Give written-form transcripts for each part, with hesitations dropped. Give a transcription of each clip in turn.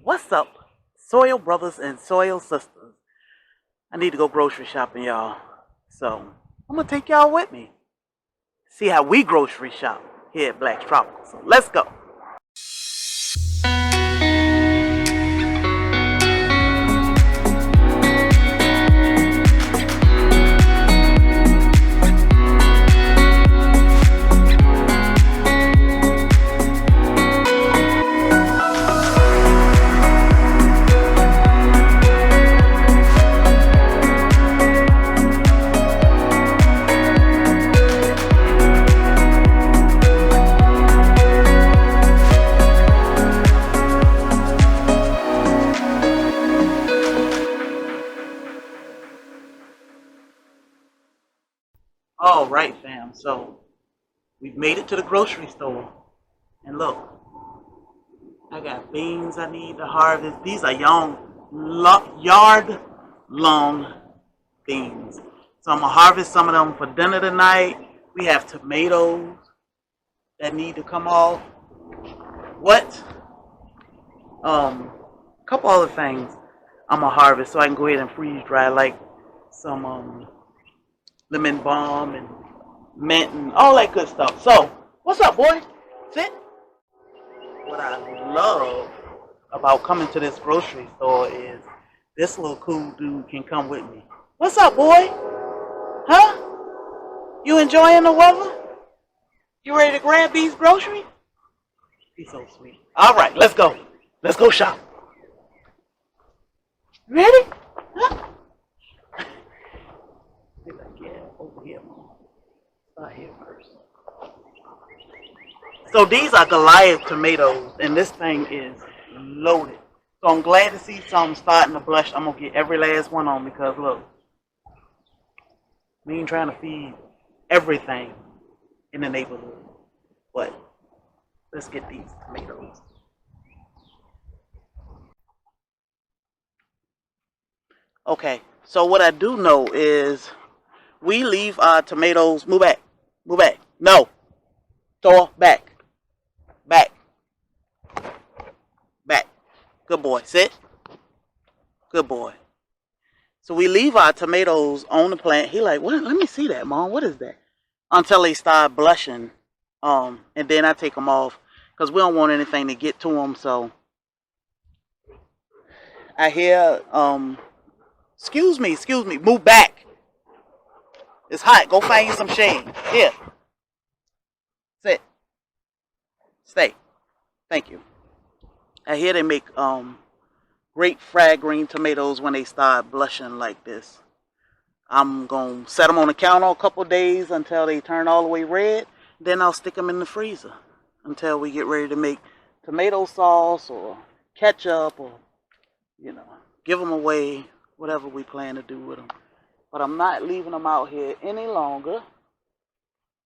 What's up, soil brothers and soil sisters? I need to go grocery shopping, y'all. So I'm gonna take y'all with me. See how we grocery shop here at Black's Tropical. So let's go. All right, fam. So we've made it to the grocery store. And look, I got beans I need to harvest. These are yard long beans. So I'm going to harvest some of them for dinner tonight. We have tomatoes that need to come off. What? A couple other things I'm going to harvest so I can go ahead and freeze dry, like some lemon balm and mint and all that good stuff. So, what's up, boy? Sit. What I love about coming to this grocery store is this little cool dude can come with me. What's up, boy? Huh? You enjoying the weather? You ready to grab these groceries? He's so sweet. All right, let's go. Let's go shop. Ready? Huh? Over here, Mom. Start here first. So these are Goliath tomatoes, and this thing is loaded. So I'm glad to see some starting to blush. I'm going to get every last one on because, look, we ain't trying to feed everything in the neighborhood. But let's get these tomatoes. Okay, so what I do know is we leave our tomatoes. Move back. Move back. No. Thor, back. Back. Back. Good boy. Sit. Good boy. So we leave our tomatoes on the plant. He like, what? Let me see that, Mom. What is that? Until they start blushing. And then I take them off because we don't want anything to get to them. So I hear, excuse me. Move back. It's hot. Go find you some shade. Here. Sit. Stay. Thank you. I hear they make great fried green tomatoes when they start blushing like this. I'm going to set them on the counter a couple days until they turn all the way red. Then I'll stick them in the freezer until we get ready to make tomato sauce or ketchup or, give them away, whatever we plan to do with them. But I'm not leaving them out here any longer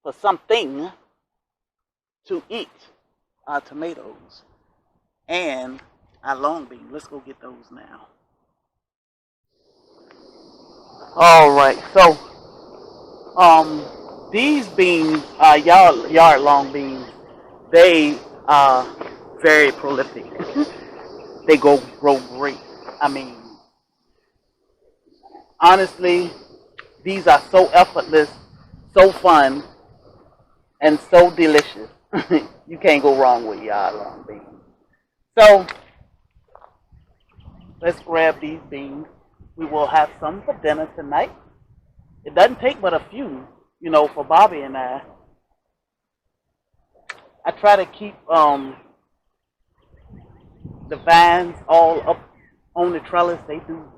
for something to eat our tomatoes and our long beans. Let's go get those now. All right, so these beans are yard long beans. They are very prolific. They grow great. I mean, honestly, these are so effortless, so fun, and so delicious. You can't go wrong with yard long beans. So let's grab these beans. We will have some for dinner tonight. It doesn't take but a few, for Bobby and I. I try to keep the vines all up on the trellis. They do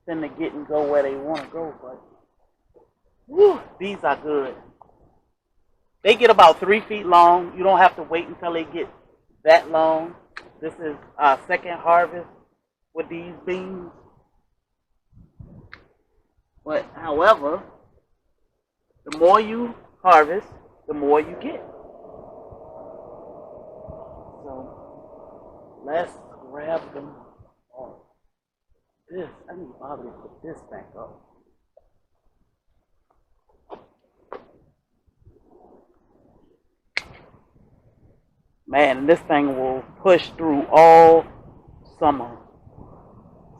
tend to get and go where they want to go, but whew, these are good. They get about 3 feet long. You don't have to wait until they get that long. This is our second harvest with these beans. But however, the more you harvest, the more you get. So let's grab them all. This, I need Bobby to put this back up. Man, this thing will push through all summer.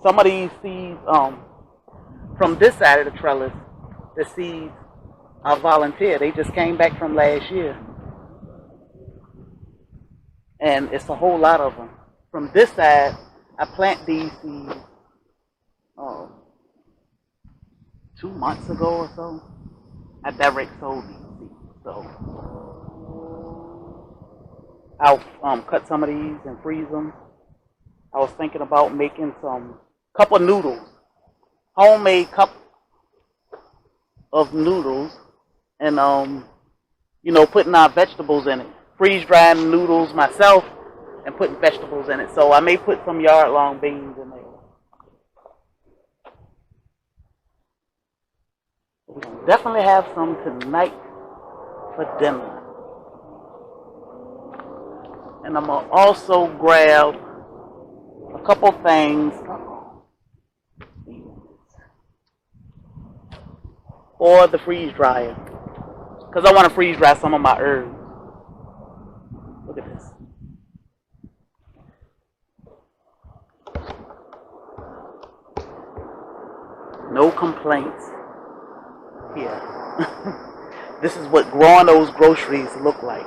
Some of these seeds, from this side of the trellis, the seeds are volunteer. They just came back from last year. And it's a whole lot of them. From this side, I plant these seeds 2 months ago or so. I direct sold these seeds. So I'll cut some of these and freeze them. I was thinking about making some cup of noodles, homemade cup of noodles, and putting our vegetables in it. Freeze drying noodles myself and putting vegetables in it. So I may put some yard long beans in there. We definitely have some tonight for dinner. And I'm gonna also grab a couple things for the freeze dryer, because I want to freeze dry some of my herbs. Look at this. No complaints here. This is what growing those groceries look like.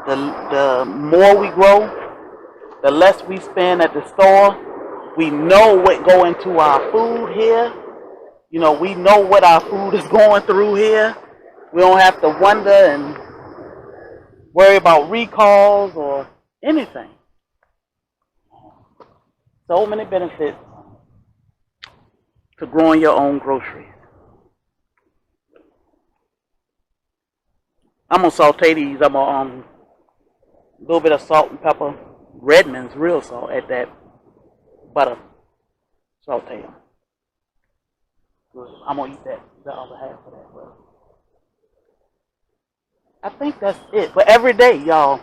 The more we grow, the less we spend at the store. We know what go into our food here. We know what our food is going through here. We don't have to wonder and worry about recalls or anything. So many benefits to growing your own groceries. I'm going to saute these. I'm going to a little bit of salt and pepper. Redmond's real salt at that. Butter. Saute them. I'm going to eat the other half of that. But I think that's it. But every day, y'all,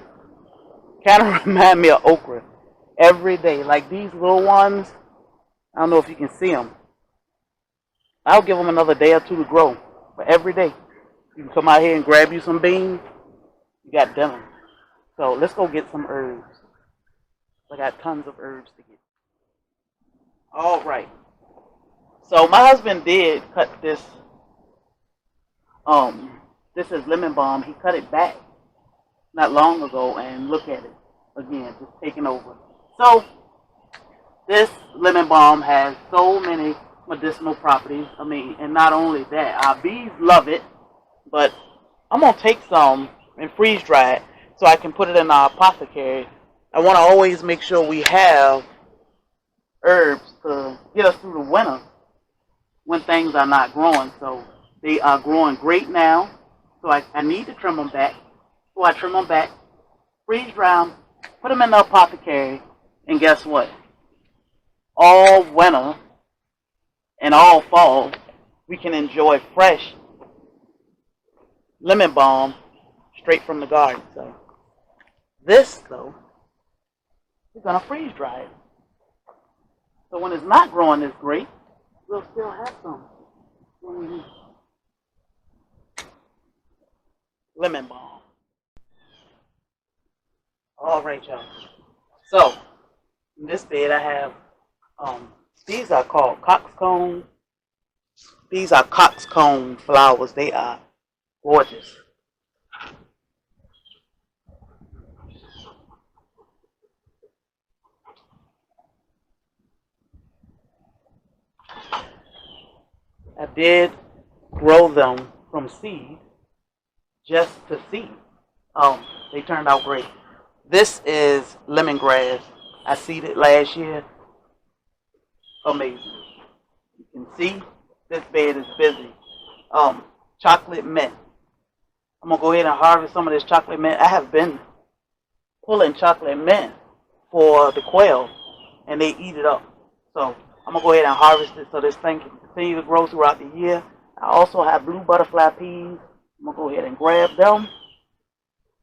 kind of remind me of okra. Every day. Like these little ones, I don't know if you can see them. I'll give them another day or two to grow. But every day, you can come out here and grab you some beans. You got dinner. So let's go get some herbs. I got tons of herbs to get. All right. So my husband did cut this. This is lemon balm. He cut it back not long ago, and look at it again, just taking over. So this lemon balm has so many medicinal properties. And not only that, our bees love it. But I'm gonna take some and freeze dry it so I can put it in our apothecary. I want to always make sure we have herbs to get us through the winter when things are not growing. So they are growing great now. So I need to trim them back. So I trim them back, freeze dry them, put them in the apothecary, and guess what? All winter and all fall, we can enjoy fresh lemon balm straight from the garden. So this, though, we're going to freeze dry it. So when it's not growing this great, we'll still have some lemon balm. All right, y'all. So in this bed I have, these are called coxcomb. These are coxcomb flowers. They are gorgeous. I did grow them from seed just to see. They turned out great. This is lemongrass. I seeded last year. Amazing. You can see this bed is busy. Chocolate mint. I'm going to go ahead and harvest some of this chocolate mint. I have been pulling chocolate mint for the quail, and they eat it up. So I'm going to go ahead and harvest it so this thing can continue to grow throughout the year. I also have blue butterfly peas. I'm going to go ahead and grab them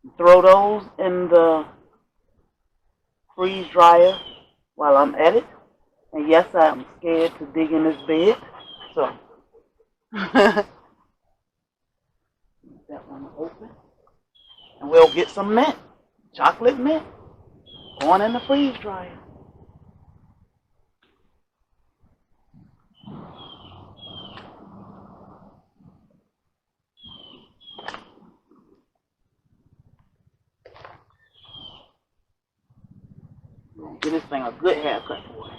and throw those in the freeze dryer while I'm at it. And yes, I'm scared to dig in this bed. So that one open. And we'll get some mint. chocolate mint going in the freeze dryer. Give this thing a good haircut, boy.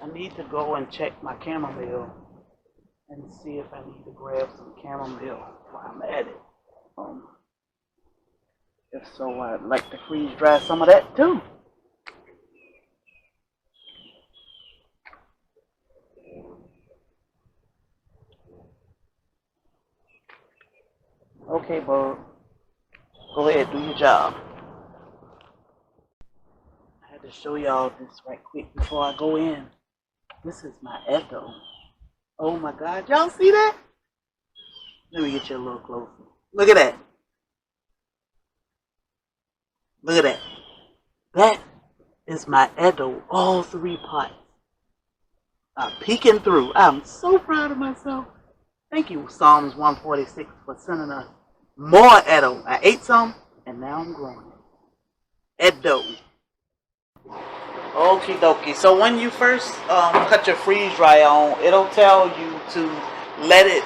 I need to go and check my chamomile and see if I need to grab some chamomile while I'm at it. If so, I'd like to freeze dry some of that too. Okay, bud. Go ahead, do your job. I had to show y'all this right quick before I go in. This is my echo. Oh my God, y'all see that? Let me get you a little closer. Look at that. Look at that. That is my Edo, all 3 pots. I'm peeking through. I'm so proud of myself. Thank you, Psalms 146, for sending us more Edo. I ate some, and now I'm growing it. Edo. Okie dokie. So when you first cut your freeze dryer on, it'll tell you to let it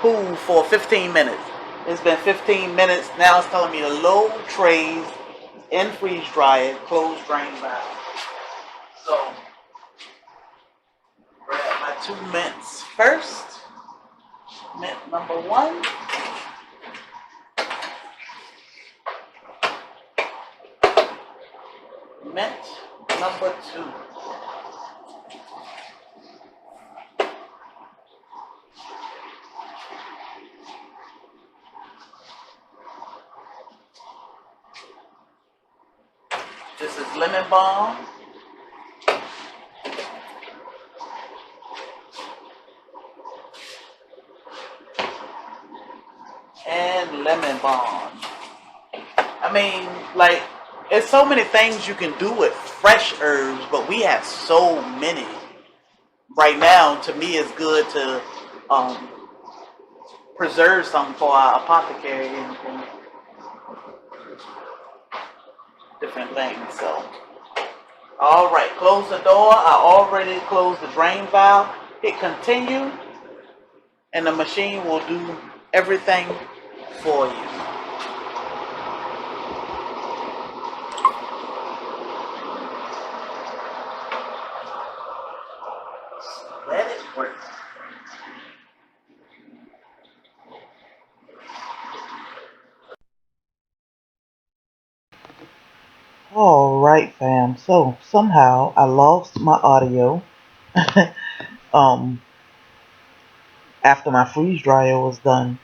cool for 15 minutes. It's been 15 minutes. Now it's telling me to load trays in freeze dryer, close drain valve. So grab my 2 mints first. Mint number 1. Mint number 2. This is lemon balm. And lemon balm. I mean, like, there's so many things you can do with fresh herbs, but we have so many. Right now, to me, it's good to preserve some for our apothecary and different things. So, all right, close the door. I already closed the drain valve. Hit continue, and the machine will do everything for you. Let it work. Alright fam, so somehow I lost my audio after my freeze dryer was done.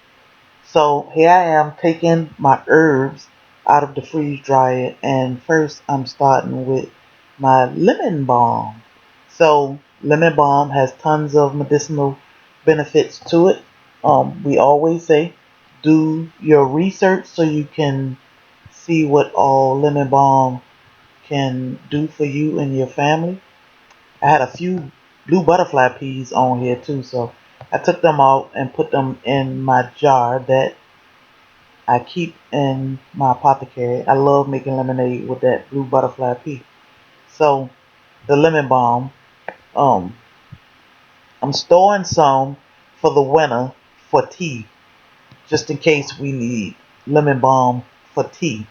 So here I am taking my herbs out of the freeze dryer, and first I'm starting with my lemon balm. So lemon balm has tons of medicinal benefits to it. We always say do your research so you can see what all lemon balm can do for you and your family. I had a few blue butterfly peas on here too, so I took them out and put them in my jar that I keep in my apothecary. I love making lemonade with that blue butterfly pea. So the lemon balm, I'm storing some for the winter for tea, just in case we need lemon balm for tea,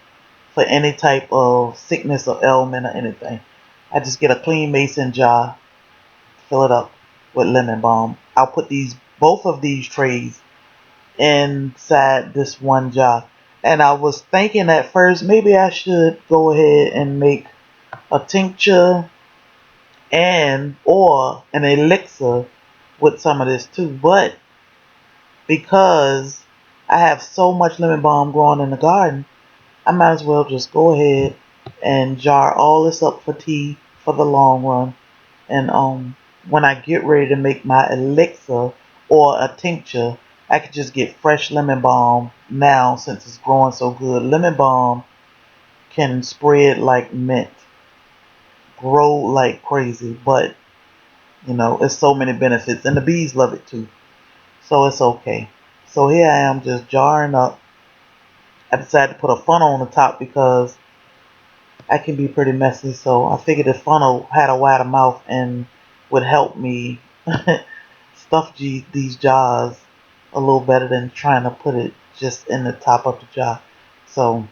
for any type of sickness or ailment or anything. I just get a clean mason jar, fill it up with lemon balm. I'll put both of these trays inside this one jar. And I was thinking at first maybe I should go ahead and make a tincture or an elixir with some of this too. But because I have so much lemon balm growing in the garden, I might as well just go ahead and jar all this up for tea for the long run. And when I get ready to make my elixir or a tincture, I could just get fresh lemon balm now since it's growing so good. Lemon balm can spread like mint, grow like crazy, but you know, it's so many benefits, and the bees love it too. So it's okay. So here I am just jarring up. I decided to put a funnel on the top because I can be pretty messy. So I figured the funnel had a wider mouth and would help me stuff these jars a little better than trying to put it just in the top of the jar. So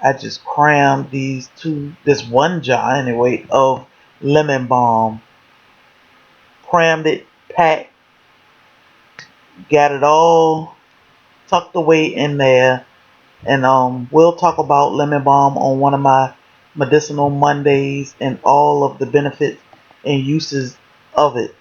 I just crammed this one jar anyway of lemon balm, crammed it, packed, got it all tucked away in there. And we'll talk about lemon balm on one of my medicinal Mondays and all of the benefits and uses of it.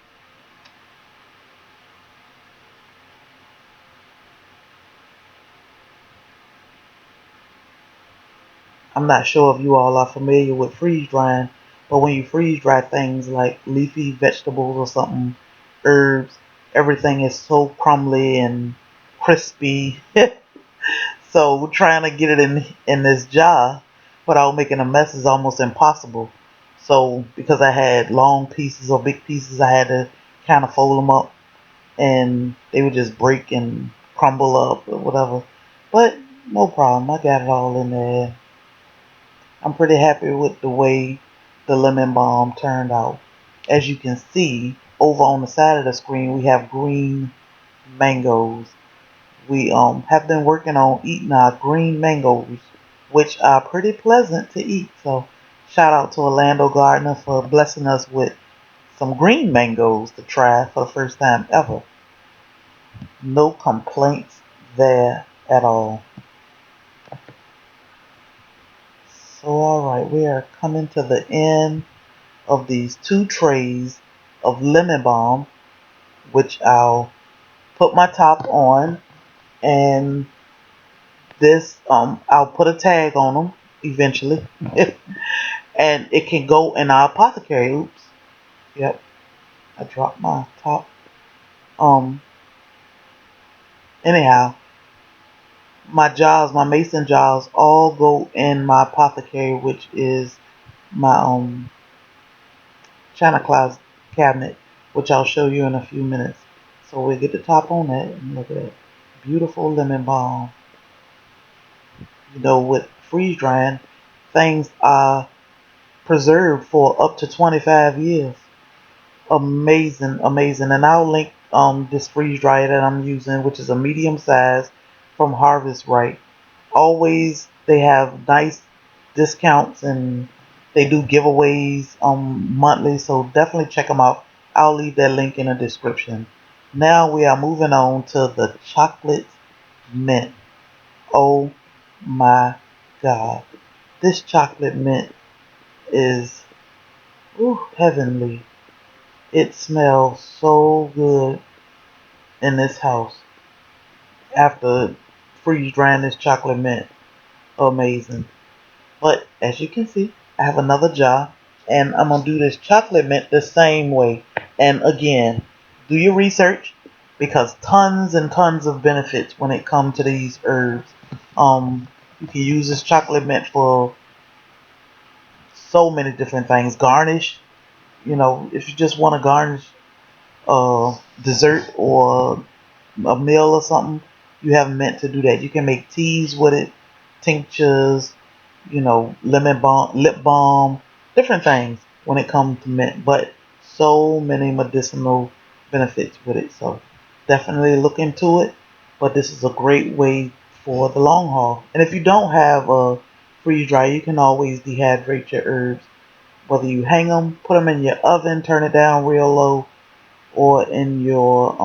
I'm not sure if you all are familiar with freeze drying, but when you freeze dry things like leafy vegetables or something, herbs, everything is so crumbly and crispy. So trying to get it in this jar without making a mess is almost impossible. So because I had long pieces or big pieces, I had to kind of fold them up, and they would just break and crumble up or whatever. But no problem, I got it all in there. I'm pretty happy with the way the lemon balm turned out. As you can see, over on the side of the screen, we have green mangoes. We have been working on eating our green mangoes, which are pretty pleasant to eat. So shout out to Orlando Gardener for blessing us with some green mangoes to try for the first time ever. No complaints there at all. So alright, we are coming to the end of these 2 trays of lemon balm, which I'll put my top on, and this I'll put a tag on them eventually. And it can go in our apothecary. Oops. Yep. I dropped my top. Anyhow, my jars, my mason jars, all go in my apothecary, which is my china closet cabinet, which I'll show you in a few minutes. So we get the top on that, and look at that beautiful lemon balm. You know, with freeze drying, things are preserved for up to 25 years. Amazing, amazing. And I'll link this freeze dryer that I'm using, which is a medium size from Harvest Right. Always they have nice discounts, and they do giveaways monthly, so definitely check them out. I'll leave that link in the description. Now we are moving on to the chocolate mint. Oh my god. This chocolate mint is heavenly. It smells so good in this house after freeze drying this chocolate mint. Amazing. But as you can see, I have another jar, and I'm going to do this chocolate mint the same way. And again, do your research, because tons and tons of benefits when it comes to these herbs. You can use this chocolate mint for so many different things. Garnish, you know, if you just want to garnish dessert or a meal or something, you have mint to do that. You can make teas with it, tinctures, you know, lemon balm, lip balm, different things when it comes to mint. But so many medicinal benefits with it. So definitely look into it. But this is a great way for the long haul. And if you don't have a freeze dry, you can always dehydrate your herbs. Whether you hang them, put them in your oven, turn it down real low, or in your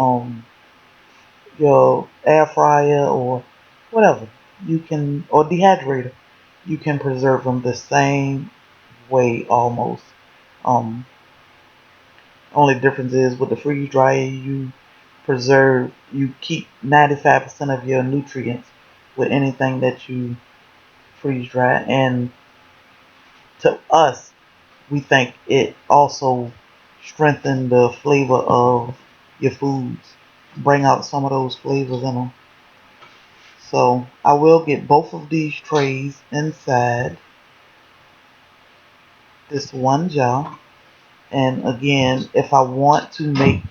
air fryer or whatever, you can, or dehydrator, you can preserve them the same way almost. um Only difference is with the freeze dryer, you keep 95% of your nutrients with anything that you freeze dry. And to us, we think it also strengthens the flavor of your foods. bring out some of those flavors in them. So I will get both of these trays inside this one jar. And again, if I want to make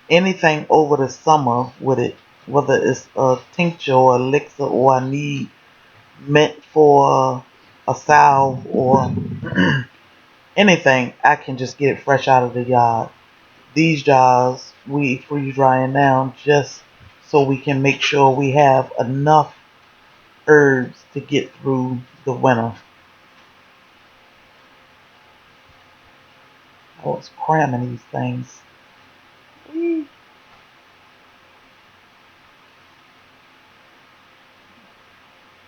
anything over the summer with it, whether it's a tincture or elixir, or I need mint for a salve or anything, I can just get it fresh out of the yard. These jars we freeze drying now just so we can make sure we have enough herbs to get through the winter. I was cramming these things.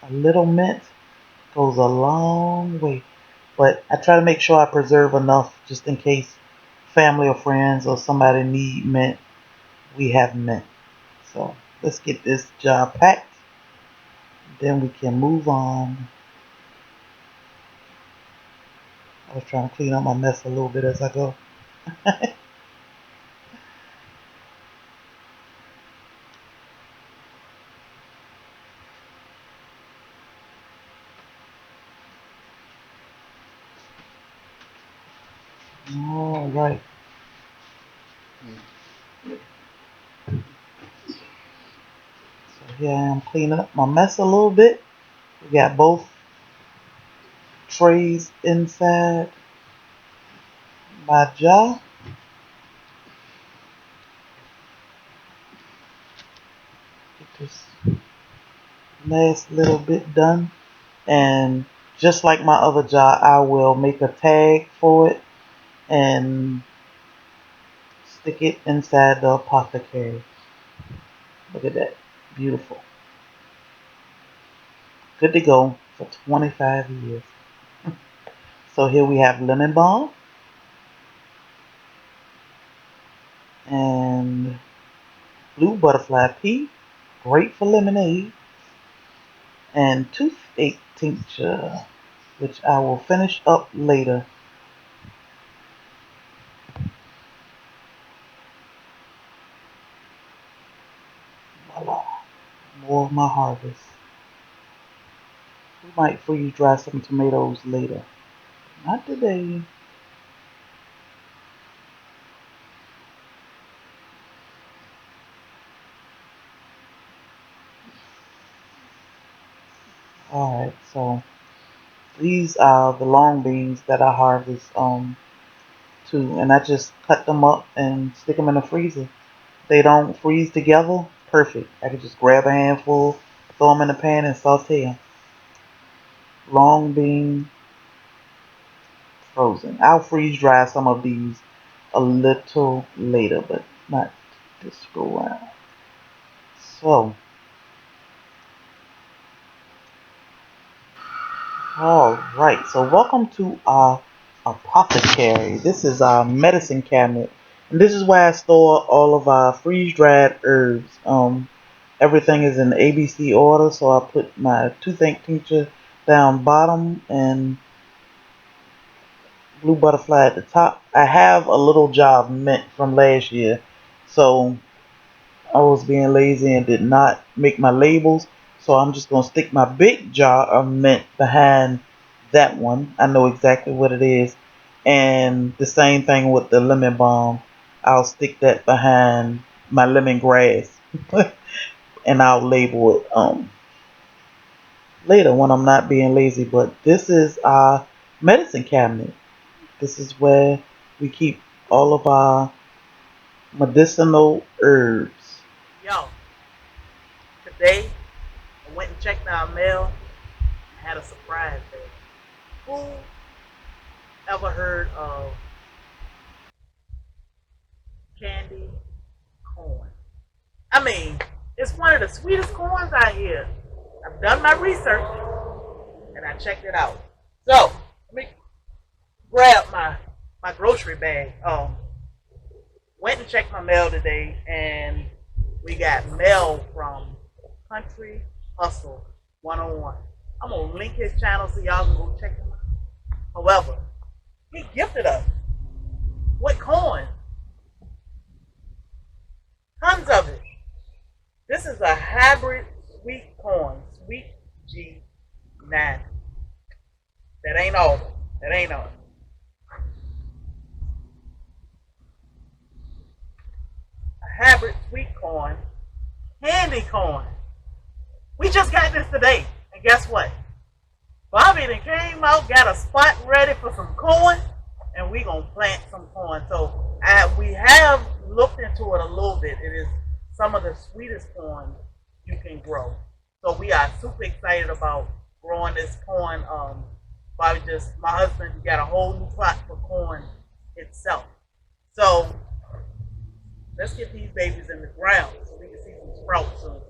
A little mint goes a long way. But I try to make sure I preserve enough just in case family or friends or somebody need mint. We have mint. So let's get this jar packed. Then we can move on. I was trying to clean up my mess a little bit as I go. All right. So here I am cleaning up my mess a little bit. We got both trays inside my jar. Get this last little bit done. And just like my other jar, I will make a tag for it and stick it inside the apothecary. Look at that. Beautiful. Good to go for 25 years. So here we have lemon balm and blue butterfly pea, great for lemonade, and toothache tincture, which I will finish up later. Voila. More of my harvest. We might freeze dry some tomatoes later. Not today. Alright, so these are the long beans that I harvest too, and I just cut them up and stick them in the freezer. They don't freeze together. Perfect. I can just grab a handful, throw them in the pan, and saute them. Long bean frozen. I'll freeze dry some of these a little later, but not this go round. So, alright. So welcome to our apothecary. This is our medicine cabinet. And this is where I store all of our freeze-dried herbs. Everything is in ABC order, so I put my toothache tincture down bottom and blue butterfly at the top. I have a little jar of mint from last year, so I was being lazy and did not make my labels. So I'm just going to stick my big jar of mint behind that one. I know exactly what it is. And the same thing with the lemon balm. I'll stick that behind my lemongrass. And I'll label it later when I'm not being lazy. But this is our medicine cabinet. This is where we keep all of our medicinal herbs. Yo, today I went and checked our mail. I had a surprise there. Who ever heard of candy corn? I mean, it's one of the sweetest corns out here. I've done my research and I checked it out. So let me grab my grocery bag. Went and checked my mail today, and we got mail from Country Hustle 101. I'm gonna link his channel so y'all can go check him out. However, he gifted us with corn. Tons of it. This is a hybrid sweet corn, sweet G9. That ain't all. That ain't all. A hybrid sweet corn, candy corn. We just got this today, and guess what? Bobby then came out, got a spot ready for some corn, and we gonna plant some corn. So we have looked into it a little bit. It is some of the sweetest corn you can grow. So we are super excited about growing this corn. My husband got a whole new plot for corn itself. So let's get these babies in the ground so we can see some sprouts soon.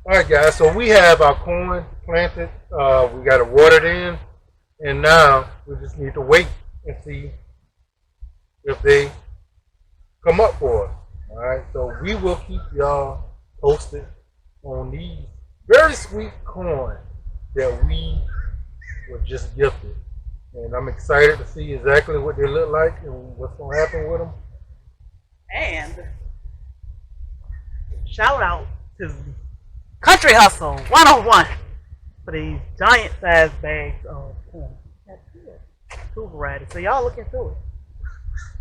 All right, guys. So we have our corn planted. We got it watered in, and now we just need to wait and see if they come up for us. All right. So we will keep y'all posted on these very sweet corn that we were just gifted, and I'm excited to see exactly what they look like and what's gonna happen with them. And shout out to Country Hustle 101 for these giant sized bags of corn. That's good. Two varieties. So y'all look into it.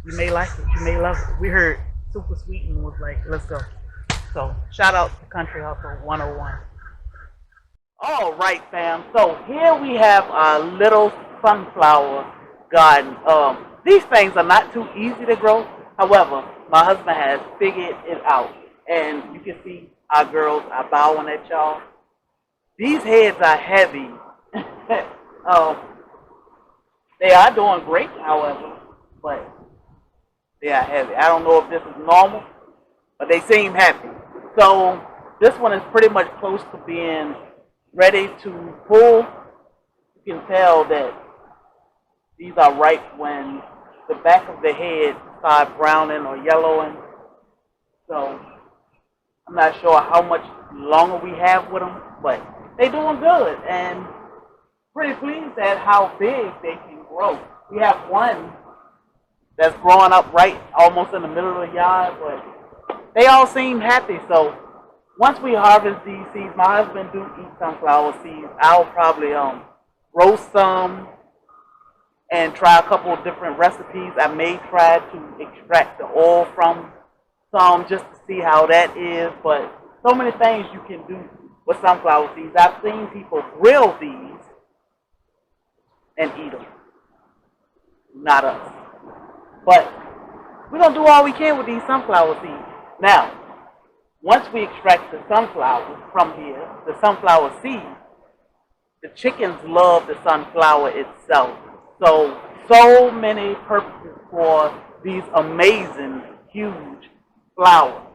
You may like it. You may love it. We heard super sweet and was like, let's go. So shout out to Country Hustle 101. All right, fam. So here we have a little sunflower garden. These things are not too easy to grow. However, my husband has figured it out. And you can see our girls are bowing at y'all. These heads are heavy. They are doing great, however, but they are heavy. I don't know if this is normal, but they seem happy. So this one is pretty much close to being ready to pull. You can tell that these are ripe when the back of the head start browning or yellowing. So I'm not sure how much longer we have with them, but they're doing good and pretty pleased at how big they can grow. We have one that's growing up right almost in the middle of the yard, but they all seem happy. So once we harvest these seeds, my husband do eat sunflower seeds. I'll probably roast some and try a couple of different recipes. I may try to extract the oil from some just to see how that is, but so many things you can do with sunflower seeds. I've seen people grill these and eat them. Not us. But we're going to do all we can with these sunflower seeds. Now, once we extract the sunflower from here, the sunflower seed, the chickens love the sunflower itself. So many purposes for these amazing, huge flowers.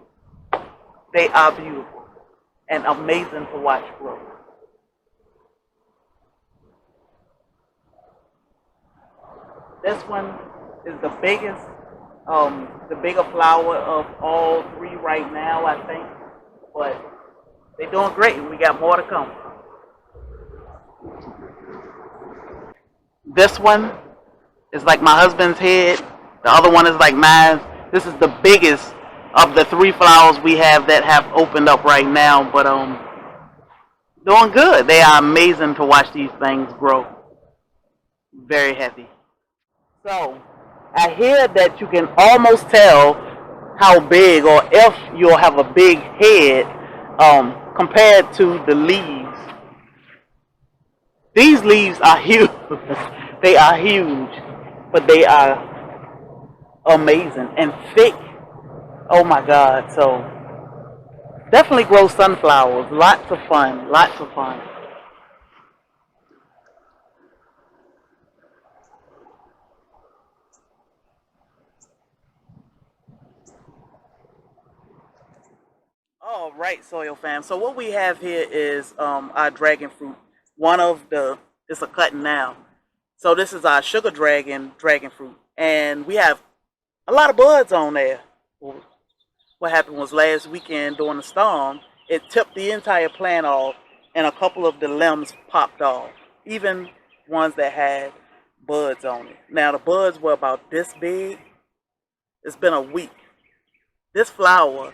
They are beautiful and amazing to watch grow. This one is the biggest, the bigger flower of all three right now, I think. But they're doing great, and we got more to come. This one is like my husband's head, The other one is like mine. This is the biggest of the 3 flowers we have that have opened up right now. But doing good. They are amazing to watch these things grow. Very happy. So I hear that you can almost tell how big, or if you'll have a big head, compared to the leaves. These leaves are huge. They are huge, but they are amazing and thick. Oh my God. So definitely grow sunflowers. Lots of fun. Lots of fun. All right, Soil Fam. So what we have here is our dragon fruit. One of the, it's a cutting now. So this is our sugar dragon fruit. And we have a lot of buds on there. What happened was last weekend during the storm, it tipped the entire plant off and a couple of the limbs popped off. Even ones that had buds on it. Now the buds were about this big. It's been a week. This flower,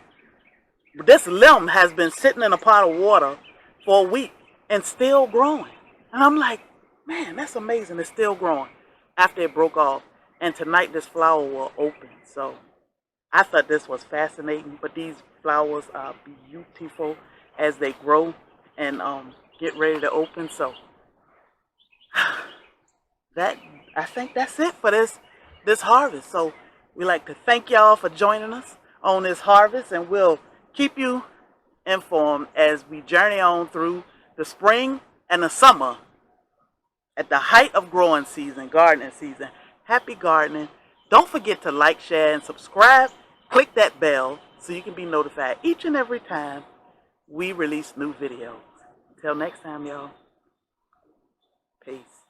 this limb has been sitting in a pot of water for a week and still growing. And I'm like, man, that's amazing. It's still growing after it broke off. And tonight this flower will open. So I thought this was fascinating. But these flowers are beautiful as they grow and get ready to open. So that, I think that's it for this harvest. So we like to thank y'all for joining us on this harvest, and we'll keep you informed as we journey on through the spring and the summer at the height of growing season, gardening season. Happy gardening. Don't forget to like, share, and subscribe. Click that bell so you can be notified each and every time we release new videos. Until next time, y'all. Peace.